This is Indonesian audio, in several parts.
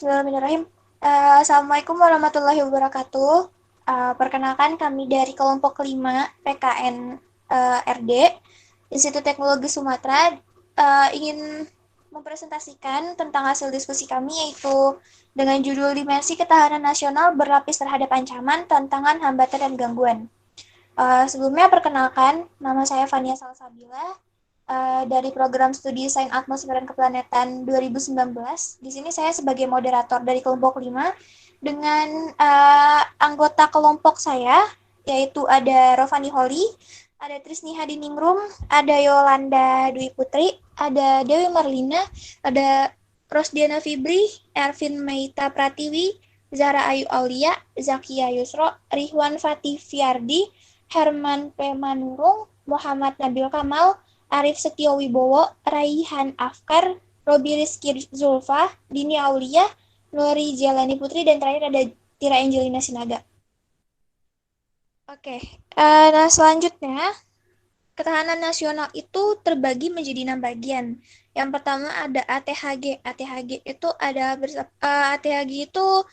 Bismillahirrahmanirrahim. Assalamualaikum warahmatullahi wabarakatuh. Perkenalkan kami dari kelompok 5 PKN RD Institut Teknologi Sumatera ingin mempresentasikan tentang hasil diskusi kami yaitu dengan judul Dimensi Ketahanan Nasional Berlapis Terhadap Ancaman, Tantangan, Hambatan, dan Gangguan. Sebelumnya perkenalkan, nama saya Fania Salsabila dari program studi Sains Atmosfer dan Keplanetan 2019. Di sini saya sebagai moderator dari kelompok 5 dengan anggota kelompok saya yaitu ada Rovani Holi, ada Trisni Hadiningrum, ada Yolanda Dwi Putri, ada Dewi Marlina, ada Rosdiana Fibri, Ervin Meita Pratiwi, Zara Ayu Aulia, Zakia Yusro, Rihwan Fatih Fiardi, Herman P. Manurung, Muhammad Nabil Kamal, Arif Setio Wibowo, Raihan Afkar, Robi Rizky Zulfa, Dini Aulia, Nuri Jalani Putri, dan terakhir ada Tira Angelina Sinaga. Oke, nah selanjutnya ketahanan nasional itu terbagi menjadi 6 bagian. Yang pertama ada ATHG. ATHG itu ada ATHG itu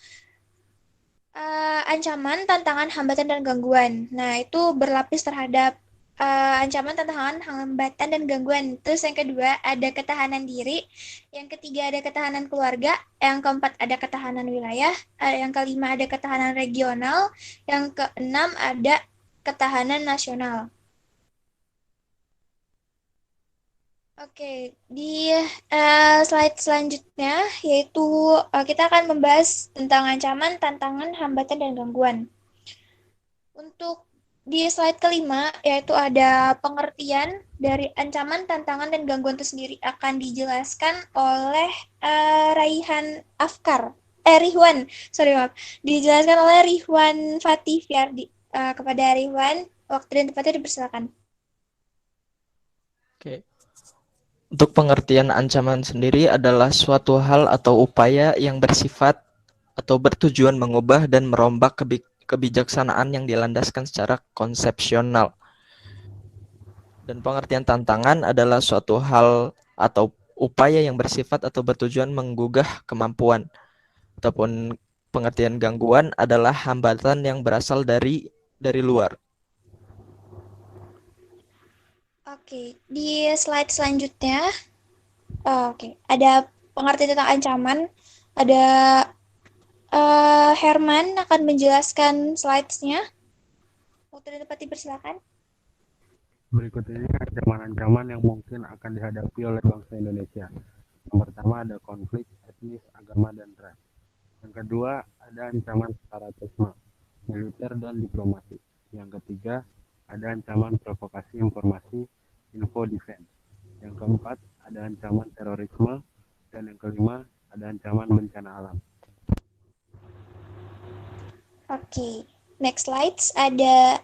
ancaman, tantangan, hambatan, dan gangguan. Nah, itu berlapis terhadap ancaman, tantangan, hambatan, dan gangguan. Terus yang kedua ada ketahanan diri, yang ketiga ada ketahanan keluarga, yang keempat ada ketahanan wilayah, yang kelima ada ketahanan regional, yang keenam ada ketahanan nasional. Oke, di slide selanjutnya yaitu kita akan membahas tentang ancaman, tantangan, hambatan, dan gangguan. Untuk di slide kelima, yaitu ada pengertian dari ancaman, tantangan, dan gangguan itu sendiri akan dijelaskan oleh Raihan Afkar. Rihwan, sorry maaf. Dijelaskan oleh Rihwan Fatih Fiardi. Kepada Rihwan, waktu dan tempatnya dipersilakan. Oke. Untuk pengertian ancaman sendiri adalah suatu hal atau upaya yang bersifat atau bertujuan mengubah dan merombak kebijaksanaan yang dilandaskan secara konsepsional. Dan pengertian tantangan adalah suatu hal atau upaya yang bersifat atau bertujuan menggugah kemampuan. Ataupun pengertian gangguan adalah hambatan yang berasal dari luar. Oke, di slide selanjutnya, oke, ada pengertian tentang ancaman. Ada Herman akan menjelaskan slides-nya. Waktu dan tempat dipersilakan. Berikut ini ancaman-ancaman yang mungkin akan dihadapi oleh bangsa Indonesia. Yang pertama ada konflik etnis, agama, dan ras. Yang kedua ada ancaman separatisme, militer, dan diplomasi. Yang ketiga ada ancaman provokasi informasi, info defense. Yang keempat ada ancaman terorisme. Dan yang kelima ada ancaman bencana alam. Oke, next slides ada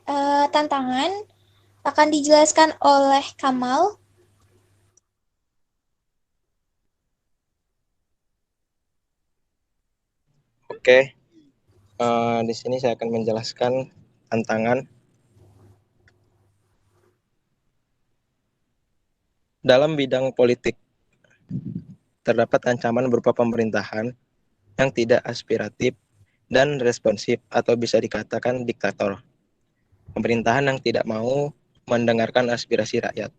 tantangan akan dijelaskan oleh Kamal. Oke, di sini saya akan menjelaskan tantangan. Dalam bidang politik, terdapat ancaman berupa pemerintahan yang tidak aspiratif dan responsif atau bisa dikatakan diktator. Pemerintahan yang tidak mau mendengarkan aspirasi rakyat.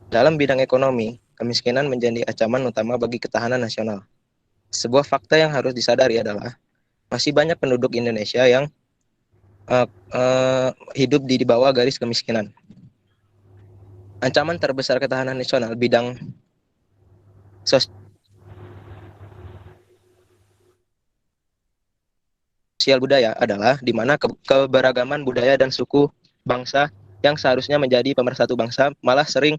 Dalam bidang ekonomi, kemiskinan menjadi ancaman utama bagi ketahanan nasional. Sebuah fakta yang harus disadari adalah masih banyak penduduk Indonesia yang hidup di bawah garis kemiskinan. Ancaman terbesar ketahanan nasional bidang sosial budaya adalah di mana keberagaman budaya dan suku bangsa yang seharusnya menjadi pemersatu bangsa malah sering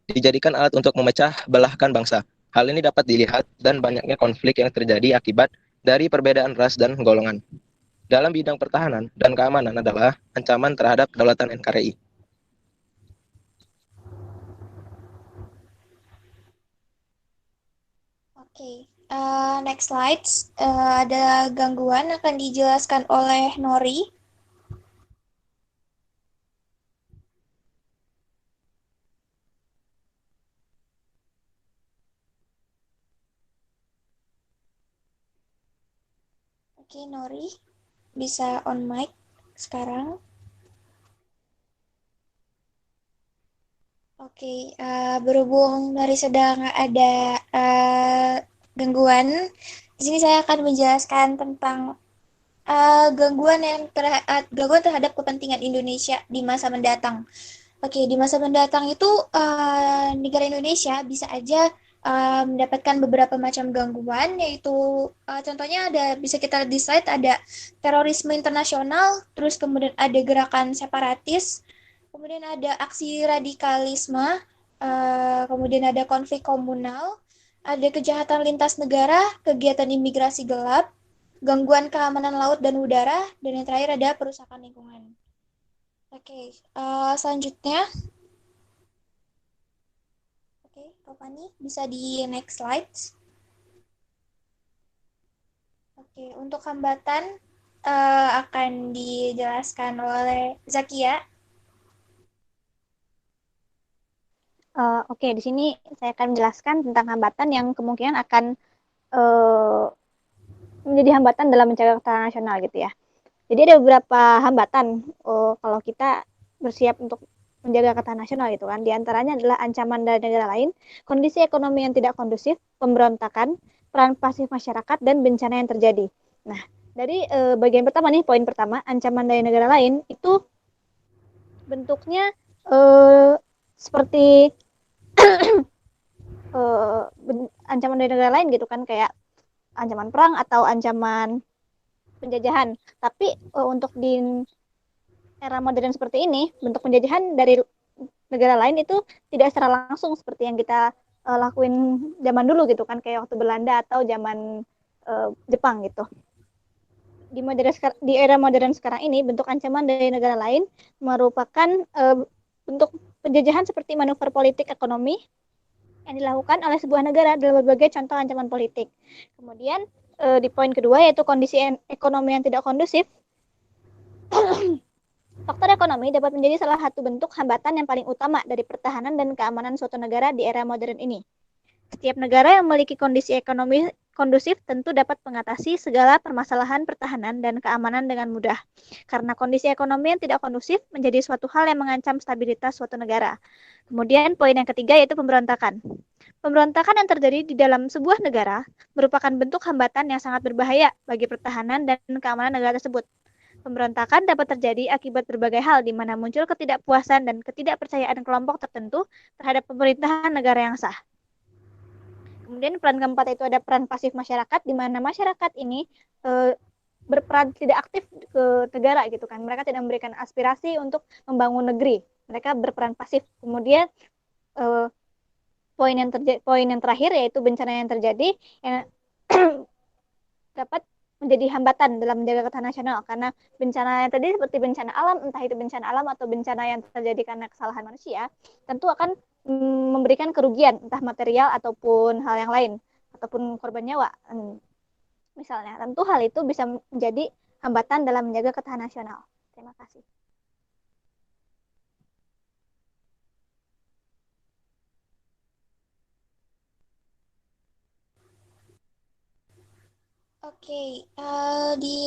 dijadikan alat untuk memecah belahkan bangsa. Hal ini dapat dilihat dan banyaknya konflik yang terjadi akibat dari perbedaan ras dan golongan. Dalam bidang pertahanan dan keamanan adalah ancaman terhadap kedaulatan NKRI. Oke, next slides ada gangguan akan dijelaskan oleh Nori. Oke, Nori, bisa on mic sekarang. Oke, berhubung Nori sedang ada gangguan, di sini saya akan menjelaskan tentang gangguan terhadap kepentingan Indonesia di masa mendatang. Oke, di masa mendatang itu negara Indonesia bisa aja mendapatkan beberapa macam gangguan, yaitu contohnya ada bisa kita lihat di slide ada terorisme internasional, terus kemudian ada gerakan separatis, kemudian ada aksi radikalisme, kemudian ada konflik komunal, ada kejahatan lintas negara, kegiatan imigrasi gelap, gangguan keamanan laut dan udara, dan yang terakhir ada perusakan lingkungan. Oke, selanjutnya, oke, Kak Fani, bisa di next slide. Oke, untuk hambatan akan dijelaskan oleh Zakia. Oke, di sini saya akan menjelaskan tentang hambatan yang kemungkinan akan uh, menjadi hambatan dalam menjaga ketahanan nasional gitu ya. Jadi ada beberapa hambatan kalau kita bersiap untuk menjaga ketahanan nasional gitu kan. Di antaranya adalah ancaman dari negara lain, kondisi ekonomi yang tidak kondusif, pemberontakan, peran pasif masyarakat, dan bencana yang terjadi. Nah, dari bagian pertama nih, poin pertama, ancaman dari negara lain itu bentuknya seperti uh, ancaman dari negara lain gitu kan, kayak ancaman perang atau ancaman penjajahan. Tapi untuk di era modern seperti ini, bentuk penjajahan dari negara lain itu tidak secara langsung seperti yang kita lakuin zaman dulu gitu kan, kayak waktu Belanda atau zaman Jepang gitu. Di era modern sekarang ini, bentuk ancaman dari negara lain merupakan bentuk penjajahan seperti manuver politik ekonomi yang dilakukan oleh sebuah negara dalam berbagai contoh ancaman politik. Kemudian di poin kedua yaitu kondisi ekonomi yang tidak kondusif. Faktor ekonomi dapat menjadi salah satu bentuk hambatan yang paling utama dari pertahanan dan keamanan suatu negara di era modern ini. Setiap negara yang memiliki kondisi ekonomi kondusif tentu dapat mengatasi segala permasalahan pertahanan dan keamanan dengan mudah. Karena kondisi ekonomi yang tidak kondusif menjadi suatu hal yang mengancam stabilitas suatu negara. Kemudian poin yang ketiga yaitu pemberontakan. Pemberontakan yang terjadi di dalam sebuah negara merupakan bentuk hambatan yang sangat berbahaya bagi pertahanan dan keamanan negara tersebut. Pemberontakan dapat terjadi akibat berbagai hal, di mana muncul ketidakpuasan dan ketidakpercayaan kelompok tertentu terhadap pemerintahan negara yang sah. Kemudian peran keempat itu ada peran pasif masyarakat, di mana masyarakat ini berperan tidak aktif ke negara gitu kan. Mereka tidak memberikan aspirasi untuk membangun negeri. Mereka berperan pasif. Kemudian poin yang terakhir yaitu bencana yang terjadi yang dapat menjadi hambatan dalam menjaga ketahanan nasional, karena bencana yang tadi seperti bencana alam, entah itu bencana alam atau bencana yang terjadi karena kesalahan manusia, tentu akan memberikan kerugian entah material ataupun hal yang lain ataupun korban nyawa. Misalnya, tentu hal itu bisa menjadi hambatan dalam menjaga ketahanan nasional. Terima kasih. Oke, di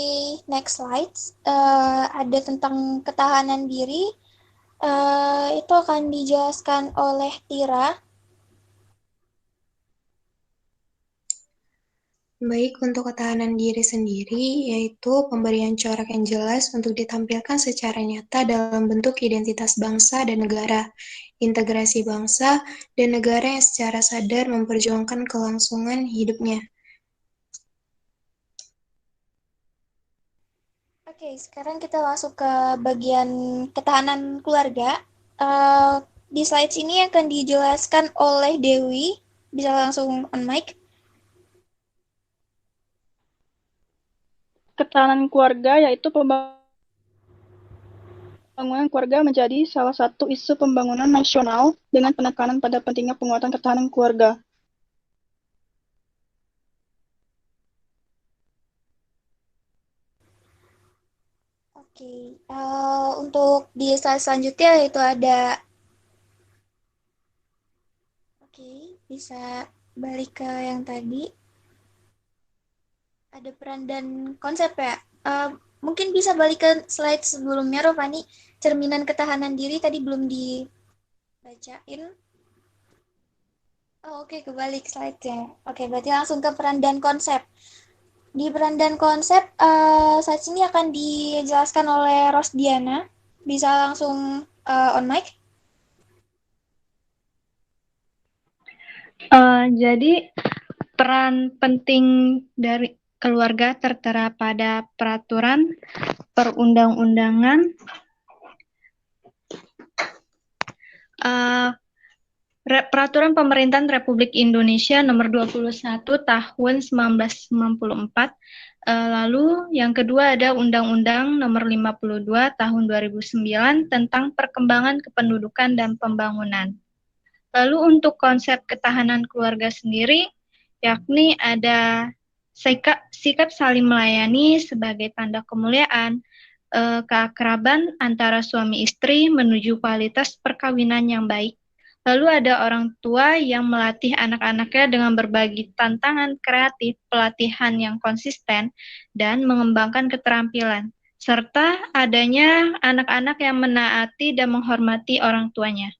next slides ada tentang ketahanan diri. Itu akan dijelaskan oleh Tira. Baik, untuk ketahanan diri sendiri, yaitu pemberian corak yang jelas untuk ditampilkan secara nyata dalam bentuk identitas bangsa dan negara, integrasi bangsa dan negara yang secara sadar memperjuangkan kelangsungan hidupnya. Oke, sekarang kita masuk ke bagian ketahanan keluarga. Di slide ini akan dijelaskan oleh Dewi. Bisa langsung on mic. Ketahanan keluarga yaitu pembangunan keluarga menjadi salah satu isu pembangunan nasional dengan penekanan pada pentingnya penguatan ketahanan keluarga. Oke, untuk di slide selanjutnya itu ada. Oke, bisa balik ke yang tadi. ada peran dan konsep ya. Mungkin bisa balik ke slide sebelumnya, Rofani. Cerminan ketahanan diri tadi belum dibacain. Oh, oke, kebalik slide-nya. Oke, berarti langsung ke peran dan konsep. Di peran dan konsep, saat ini akan dijelaskan oleh Rosdiana. Bisa langsung on mic. Jadi peran penting dari keluarga tertera pada peraturan perundang-undangan Peraturan Pemerintahan Republik Indonesia Nomor 21 Tahun 1994. Lalu yang kedua ada Undang-Undang Nomor 52 Tahun 2009 tentang Perkembangan Kependudukan dan Pembangunan. Lalu untuk konsep ketahanan keluarga sendiri, yakni ada sikap saling melayani sebagai tanda kemuliaan, keakraban antara suami istri menuju kualitas perkawinan yang baik. Lalu ada orang tua yang melatih anak-anaknya dengan berbagi tantangan kreatif, pelatihan yang konsisten, dan mengembangkan keterampilan, serta adanya anak-anak yang menaati dan menghormati orang tuanya.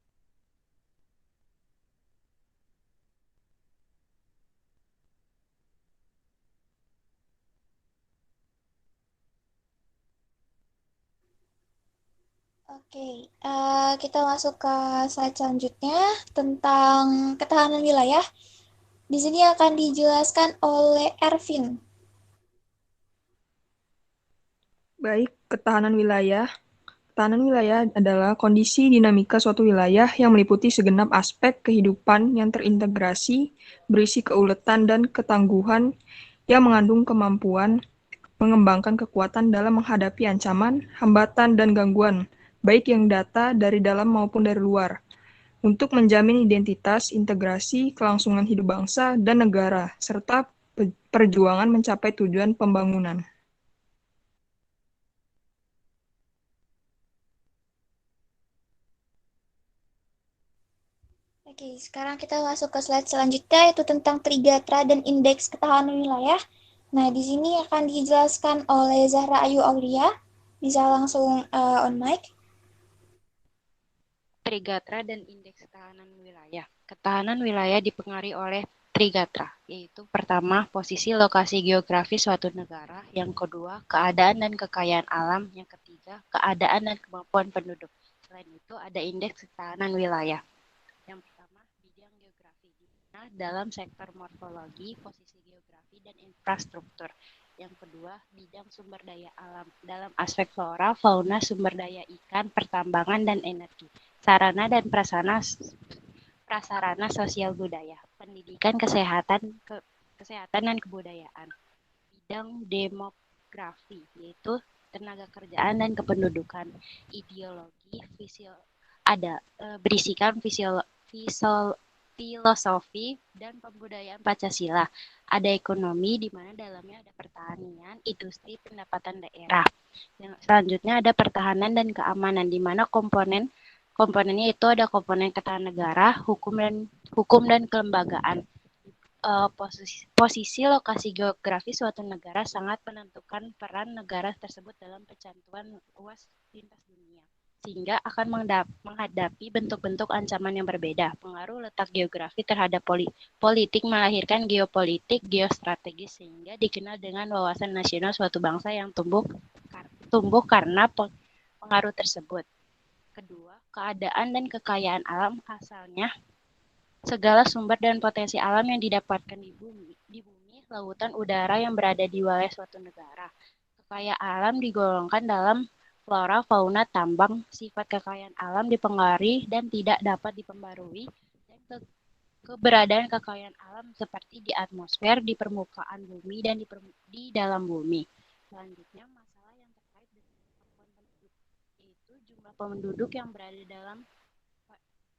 Oke, kita masuk ke slide selanjutnya tentang ketahanan wilayah. Di sini akan dijelaskan oleh Ervin. Baik, ketahanan wilayah. Ketahanan wilayah adalah kondisi dinamika suatu wilayah yang meliputi segenap aspek kehidupan yang terintegrasi, berisi keuletan dan ketangguhan yang mengandung kemampuan mengembangkan kekuatan dalam menghadapi ancaman, hambatan, dan gangguan, baik yang data dari dalam maupun dari luar, untuk menjamin identitas, integrasi, kelangsungan hidup bangsa dan negara, serta perjuangan mencapai tujuan pembangunan. Oke, sekarang kita masuk ke slide selanjutnya, yaitu tentang Trigatra dan Indeks Ketahanan Wilayah. Nah, di sini akan dijelaskan oleh Zahra Ayu Aulia. Bisa langsung on mic. Trigatra dan Indeks Ketahanan Wilayah. Ketahanan wilayah dipengaruhi oleh Trigatra, yaitu pertama, posisi lokasi geografis suatu negara, yang kedua, keadaan dan kekayaan alam, yang ketiga, keadaan dan kemampuan penduduk. Selain itu, ada Indeks Ketahanan Wilayah. Yang pertama, bidang geografi, di mana dalam sektor morfologi, posisi geografi, dan infrastruktur. Yang kedua, bidang sumber daya alam, dalam aspek flora, fauna, sumber daya ikan, pertambangan, dan energi. Sarana dan prasarana sosial budaya, pendidikan, kesehatan dan kebudayaan. Bidang demografi, yaitu tenaga kerjaan dan kependudukan. Ideologi, berisikan filosofi dan pembudayaan Pancasila. Ada ekonomi, di mana dalamnya ada pertanian, industri, pendapatan daerah. Yang selanjutnya ada pertahanan dan keamanan, di mana komponennya itu ada komponen ketahanan negara, hukum dan kelembagaan. Posisi lokasi geografis suatu negara sangat menentukan peran negara tersebut dalam penentuan luas lintas dunia, sehingga akan menghadapi bentuk-bentuk ancaman yang berbeda. Pengaruh letak geografi terhadap politik melahirkan geopolitik, geostrategis, sehingga dikenal dengan wawasan nasional suatu bangsa yang tumbuh karena pengaruh tersebut. Kedua, keadaan dan kekayaan alam, asalnya segala sumber dan potensi alam yang didapatkan di bumi, lautan, udara yang berada di wilayah suatu negara. Kekayaan alam digolongkan dalam flora, fauna, tambang. Sifat kekayaan alam dipengaruhi dan tidak dapat diperbarui, dan keberadaan kekayaan alam seperti di atmosfer, di permukaan bumi, dan di dalam bumi. Selanjutnya, masalah yang terkait dengan kemampuan penduduk, yaitu jumlah penduduk yang berada dalam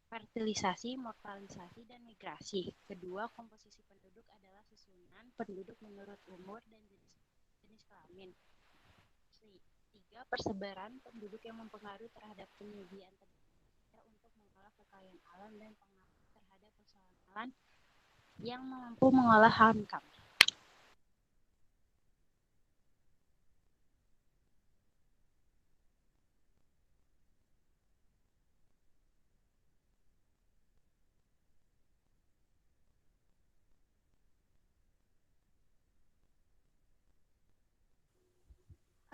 fertilisasi, mortalisasi, dan migrasi. Kedua, komposisi penduduk adalah susunan penduduk menurut umur dan jenis kelamin. Tiga, persebaran penduduk yang mempengaruhi terhadap penyediaan tenaga untuk mengolah kekayaan alam dan pengaruh terhadap persoalan yang mampu mengolah hankam.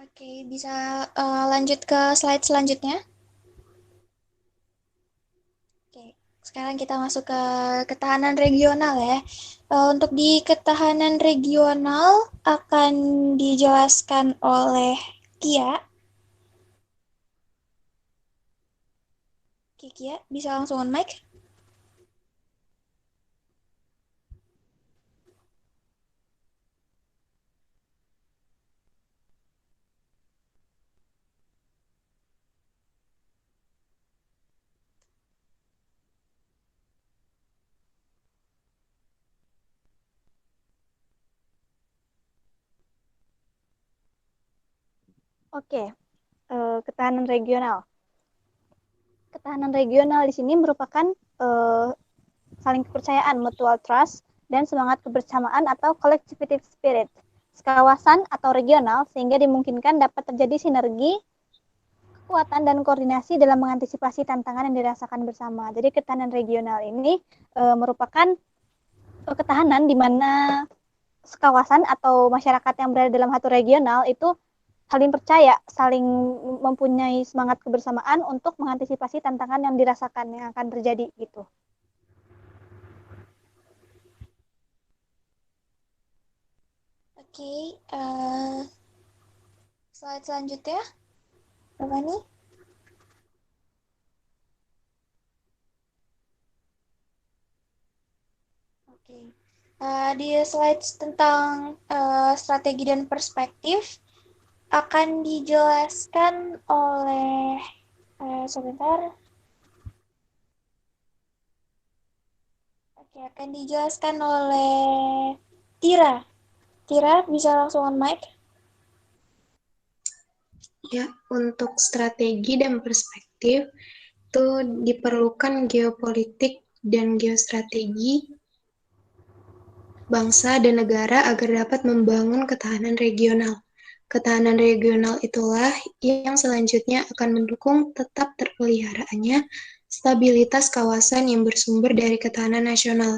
Oke, bisa lanjut ke slide selanjutnya. Oke, sekarang kita masuk ke ketahanan regional ya. Untuk di ketahanan regional akan dijelaskan oleh Kia. Oke, Kia, bisa langsung on mic? Oke, ketahanan regional. Ketahanan regional di sini merupakan saling kepercayaan, mutual trust, dan semangat kebersamaan atau collective spirit kawasan atau regional sehingga dimungkinkan dapat terjadi sinergi, kekuatan, dan koordinasi dalam mengantisipasi tantangan yang dirasakan bersama. Jadi ketahanan regional ini merupakan ketahanan di mana kawasan atau masyarakat yang berada dalam satu regional itu saling percaya, saling mempunyai semangat kebersamaan untuk mengantisipasi tantangan yang dirasakan yang akan terjadi gitu. Oke, slide selanjutnya, apa nih? Oke, di slide tentang strategi dan perspektif akan dijelaskan oleh sebentar. Oke, akan dijelaskan oleh Tira. Tira, bisa langsung on mic? Ya, untuk strategi dan perspektif itu diperlukan geopolitik dan geostrategi bangsa dan negara agar dapat membangun ketahanan regional. Ketahanan regional itulah yang selanjutnya akan mendukung tetap terpeliharaannya stabilitas kawasan yang bersumber dari ketahanan nasional.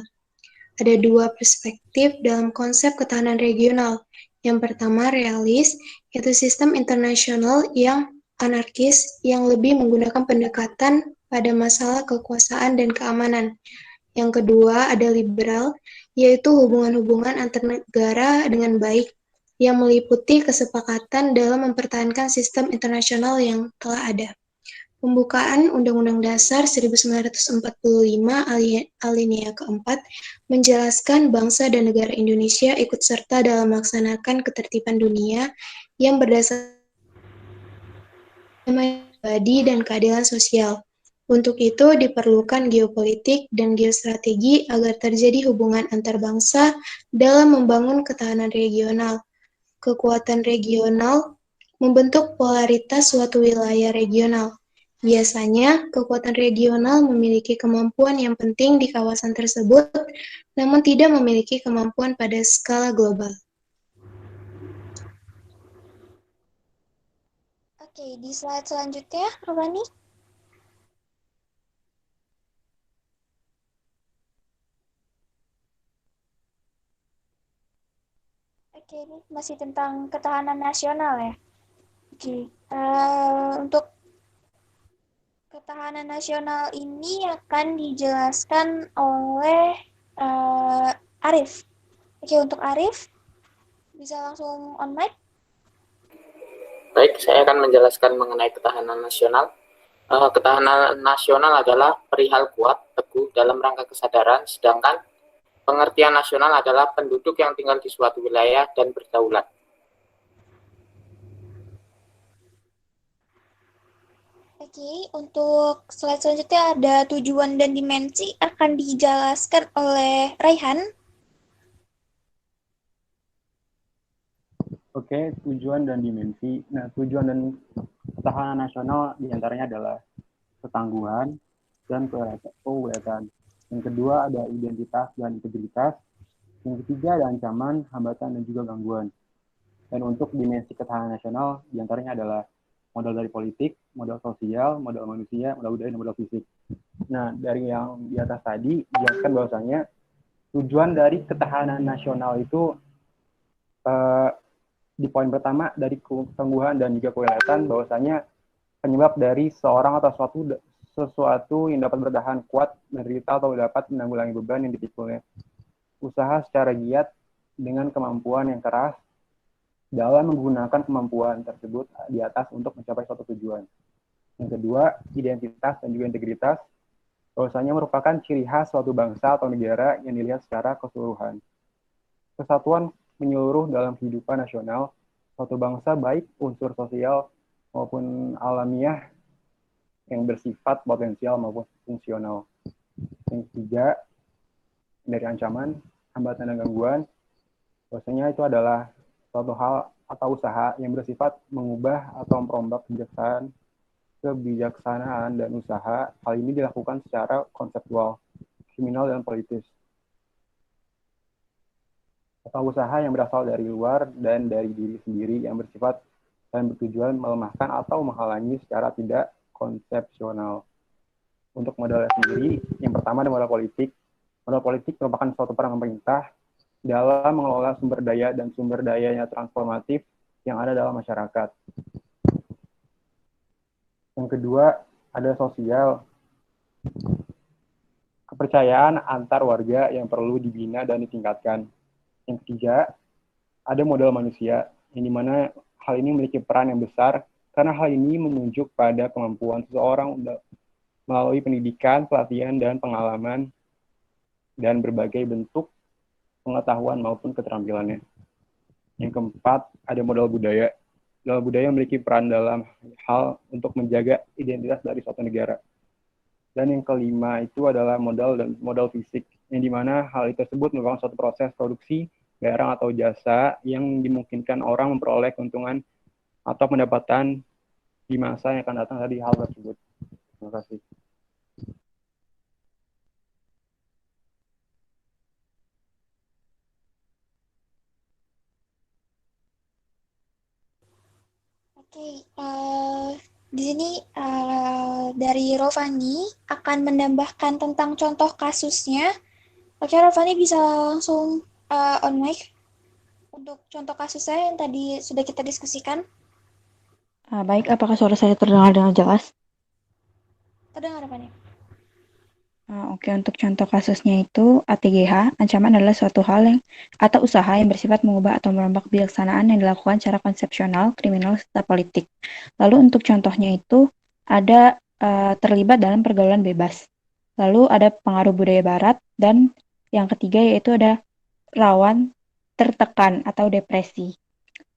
Ada dua perspektif dalam konsep ketahanan regional. Yang pertama realis, yaitu sistem internasional yang anarkis yang lebih menggunakan pendekatan pada masalah kekuasaan dan keamanan. Yang kedua ada liberal, yaitu hubungan-hubungan antar negara dengan baik, yang meliputi kesepakatan dalam mempertahankan sistem internasional yang telah ada. Pembukaan Undang-Undang Dasar 1945 alinea keempat menjelaskan bangsa dan negara Indonesia ikut serta dalam melaksanakan ketertiban dunia yang berdasarkan pribadi dan keadilan sosial. Untuk itu diperlukan geopolitik dan geostrategi agar terjadi hubungan antar bangsa dalam membangun ketahanan regional. Kekuatan regional membentuk polaritas suatu wilayah regional. Biasanya, kekuatan regional memiliki kemampuan yang penting di kawasan tersebut, namun tidak memiliki kemampuan pada skala global. Oke, di slide selanjutnya, Robani. Oke, ini masih tentang ketahanan nasional ya. Oke, untuk ketahanan nasional ini akan dijelaskan oleh Arif. Oke, untuk Arif, bisa langsung on mic? Baik, saya akan menjelaskan mengenai ketahanan nasional. Ketahanan nasional adalah perihal kuat, teguh dalam rangka kesadaran, sedangkan pengertian nasional adalah penduduk yang tinggal di suatu wilayah dan berdaulat. Oke, untuk slide selanjutnya ada tujuan dan dimensi akan dijelaskan oleh Raihan. Oke, tujuan dan dimensi. Nah, tujuan dan ketahanan nasional diantaranya adalah ketangguhan dan kewirausahaan. Yang kedua ada identitas dan integritas. Yang ketiga ada ancaman, hambatan, dan juga gangguan. Dan untuk dimensi ketahanan nasional diantaranya adalah modal dari politik, modal sosial, modal manusia, modal budaya, dan modal fisik. Nah, dari yang di atas tadi dijelaskan bahwasanya tujuan dari ketahanan nasional itu di poin pertama dari ketangguhan dan juga kewilaiatan bahwasanya penyebab dari seorang atau sesuatu yang dapat bertahan kuat, menderita atau dapat menanggulangi beban yang dipikulnya. Usaha secara giat dengan kemampuan yang keras dalam menggunakan kemampuan tersebut di atas untuk mencapai suatu tujuan. Yang kedua, identitas dan juga integritas, bahwasanya merupakan ciri khas suatu bangsa atau negara yang dilihat secara keseluruhan. Kesatuan menyeluruh dalam kehidupan nasional, suatu bangsa baik unsur sosial maupun alamiah yang bersifat potensial maupun fungsional. Yang ketiga, dari ancaman, hambatan dan gangguan, bahwasanya itu adalah suatu hal atau usaha yang bersifat mengubah atau merombak kebijaksanaan dan usaha. Hal ini dilakukan secara konseptual, kriminal, dan politis. Atau usaha yang berasal dari luar dan dari diri sendiri yang bersifat dan bertujuan melemahkan atau menghalangi secara tidak konsepsional. Untuk modalnya sendiri, yang pertama ada modal politik. Modal politik merupakan suatu peran pemerintah dalam mengelola sumber daya dan sumber dayanya transformatif yang ada dalam masyarakat. Yang kedua, ada sosial. Kepercayaan antar warga yang perlu dibina dan ditingkatkan. Yang ketiga, ada modal manusia, yang dimana hal ini memiliki peran yang besar karena hal ini menunjuk pada kemampuan seseorang melalui pendidikan, pelatihan, dan pengalaman, dan berbagai bentuk pengetahuan maupun keterampilannya. Yang keempat, ada modal budaya. Modal budaya memiliki peran dalam hal untuk menjaga identitas dari suatu negara. Dan yang kelima itu adalah modal fisik, yang dimana hal tersebut merupakan suatu proses produksi barang atau jasa yang dimungkinkan orang memperoleh keuntungan atau pendapatan di masa yang akan datang dari hal tersebut. Terima kasih. Oke, di sini dari Rovani akan menambahkan tentang contoh kasusnya. Oke, Rovani bisa langsung on mic untuk contoh kasusnya yang tadi sudah kita diskusikan. Baik, apakah suara saya terdengar dengan jelas? Terdengar, Rovani? Oke, untuk contoh kasusnya itu ATGH, ancaman adalah suatu hal yang atau usaha yang bersifat mengubah atau merombak kebijaksanaan yang dilakukan secara konsepsional, kriminal, serta politik. Lalu untuk contohnya itu ada terlibat dalam pergaulan bebas. Lalu ada pengaruh budaya barat, dan yang ketiga yaitu ada rawan tertekan atau depresi.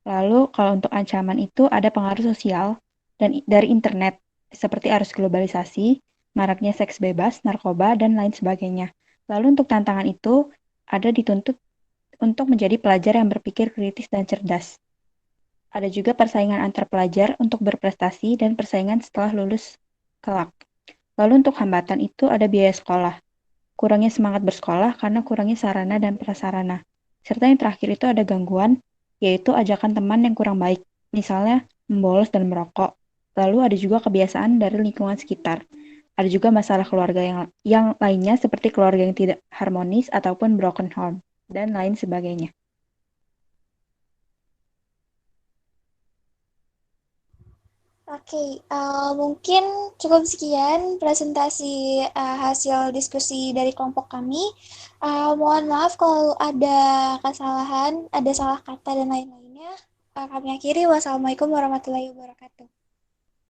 Lalu kalau untuk ancaman itu ada pengaruh sosial dan dari internet seperti arus globalisasi, maraknya seks bebas, narkoba, dan lain sebagainya. Lalu untuk tantangan itu ada dituntut untuk menjadi pelajar yang berpikir kritis dan cerdas. Ada juga persaingan antar pelajar untuk berprestasi dan persaingan setelah lulus kelak. Lalu untuk hambatan itu ada biaya sekolah, kurangnya semangat bersekolah karena kurangnya sarana dan prasarana. Serta yang terakhir itu ada gangguan, yaitu ajakan teman yang kurang baik, misalnya membolos dan merokok. Lalu ada juga kebiasaan dari lingkungan sekitar. Ada juga masalah keluarga yang lainnya seperti keluarga yang tidak harmonis ataupun broken home, dan lain sebagainya. Oke, mungkin cukup sekian presentasi hasil diskusi dari kelompok kami. Mohon maaf kalau ada kesalahan, ada salah kata dan lain-lainnya. Kami akhiri. Wassalamualaikum warahmatullahi wabarakatuh.